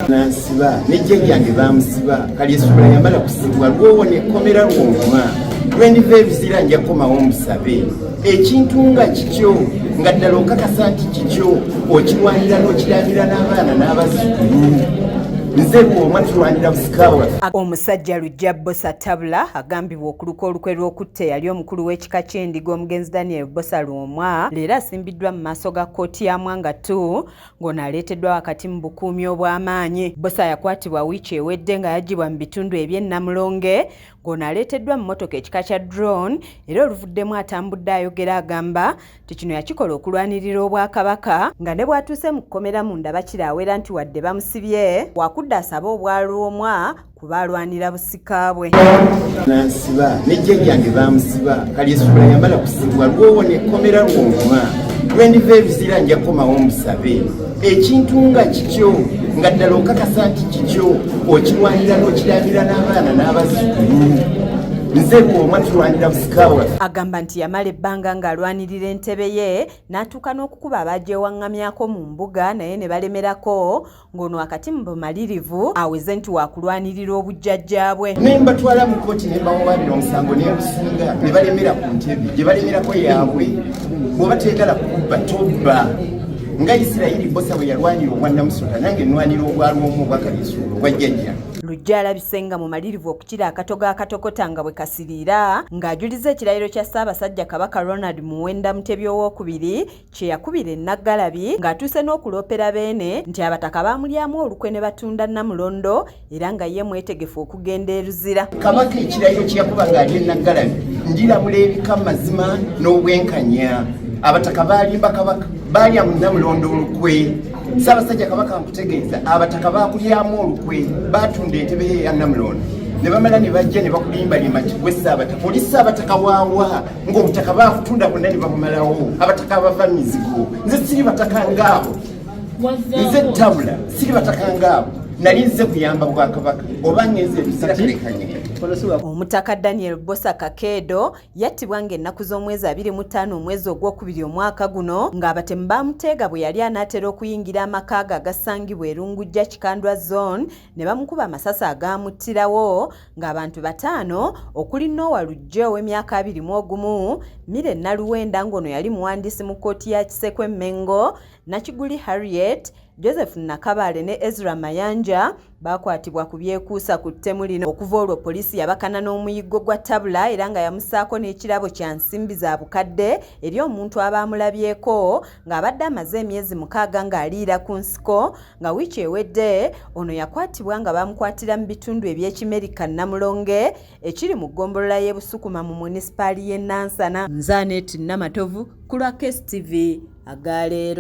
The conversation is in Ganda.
Nansiba nejje yange bamusiba kali esula yambala kusibwa lwowo ne komera lwomwa lwendiva ebizira nja komawo omusabe ekintu nga kikyo nga ddala okakasa nti kikyo okirwanira n'okirabira n'abaana n'abazzukulu nze bw'omwa tulwanira busikawa. Omusajja Lujja Bbosa Tabula agambibwa okuluka olukwe lw'okutta eyali omukulu w'ekika ky'Endiga omugenzi Daniel Bbosa Lwomwa leero asimbiddwa mu maaso ga kkooti ya Mwanga 2 ng'ono aleeteddwa wakati mu bukuumi obw'amaanyi. Bbosa yakwatibwa wiiki ewedde nga yaggyibwa mu bitundu eby'e Namulonge ng'ono aleeteddwa mu mmotoka ekika kya drone era oluvuddemu atambudde ayogera agamba nti kino yakikola okulwanirira Obwakabaka nga ne bw'atuuse mu kkomera munda bakirawera nti wadde bamusibye wakudde asaba obwa Lwomwa kuba alwanira busika bwe. Nansiba nejje yange bamusiba kali esula yambala kusibwa lwowo ne komera lwomwa lwendiva ebizira nja komawo omusabe ekintu nga kikyo nga ddala okakasa nti kikyo okirwanira n'okirabira n'abaana n'abazzukulu nze bw'omwa tulwanira busika bwaffe. Agamba nti yamala ebbanga ng'alwanirira entebe ye n'atuuka n'okukuba abagyewaŋŋamyako mu mbuga naye ne balemerako ng'ono wakati mu bumalirivu aweze nti waakulwanirira obujjajjaabwe. Ne mbatwala mu kkooti ne bamuwaabira omusango ne businga ne balemera ku ntebe gye balemerako yaabwe bw'oba teegala kubba tobba nga Isirayiri Bbosa bwe yalwanira obwa Namusota nange nnwanira obwa Lwomwa obwa Kaliisuulo obwa jjajja. Lujja alabise nga mumalirivu okukira akatogo akatokota nga bwe kasiriira ng'ajuliza ekirayiro kya Ssaabasajja Kabaka Ronald Muwenda Mutebi II kye yakubira e Naggalabi ng'atuuse n'okuloopera beene nti abataka baamulyamu olukwe ne batunda Namulondo era nga ye mwetegefu okugenda e Luzira. Kabaka ekirayiro kye yakuba ng'ali e Naggalabi ndiramula ebika mazima n'obwenkanya abataka baalimba Kabaka balya mu Namulondo olukwe. Ssaabasajja Kabaka nkutegeeza abataka baakulyamu olukwe baatunda entebe ye ya Namulondo ne bamala ne bajja ne bakulimbalimba nti gwe Ssaabataka oli Ssaabataka waawa ng'obutaka baakutunda bonna ne babumalawo abataka abava mizigo. Nze siri bataka ngaabo, nze Tabula siri bataka ngaabo nali nze kuyamba Bwakabaka oba ngenze ebisira kalekanye. Omutaka Daniel Bbosa Kakeedo yattibwa ng'ennaku z'omwezi 25 omwezi ogwokubiri omwaka guno ng'abatemu baamuteega bwe yali anaatera okuyingira amaka ge agasangibwa e Rungujja Kikandwa Zone ne bamukuba amasasi agaamuttirawo ng'abantu 5 okuli Noah Lujja ow'emyaka 21, Mire Naluwenda ng'ono yali muwandiisi mu kkooti ya Kisekwe Mengo, Nakiguli Harriet, Joseph Nakabale ne Ezra Mayanja bakwatibwa ku byekuusa ku ttemu lino. Okuva olwo poliisi yabakana n'omuyiggo gwa Tabula era nga yamusaako n'ekirabo kya nsimbi za bukadde eri omuntu abaamulabyeko ng'abadde amaze emyezi 6 ng'aliira ku nsiko nga wiiki ewedde ono yakwatibwa nga bamukwatira mu bitundu eby'Ekimerika Namulonge ekiri mu ggombolola y'e Busukuma mu munisipaali y'e Nansana. Nze Annette Namatovu ku lwa KSTV agaleero.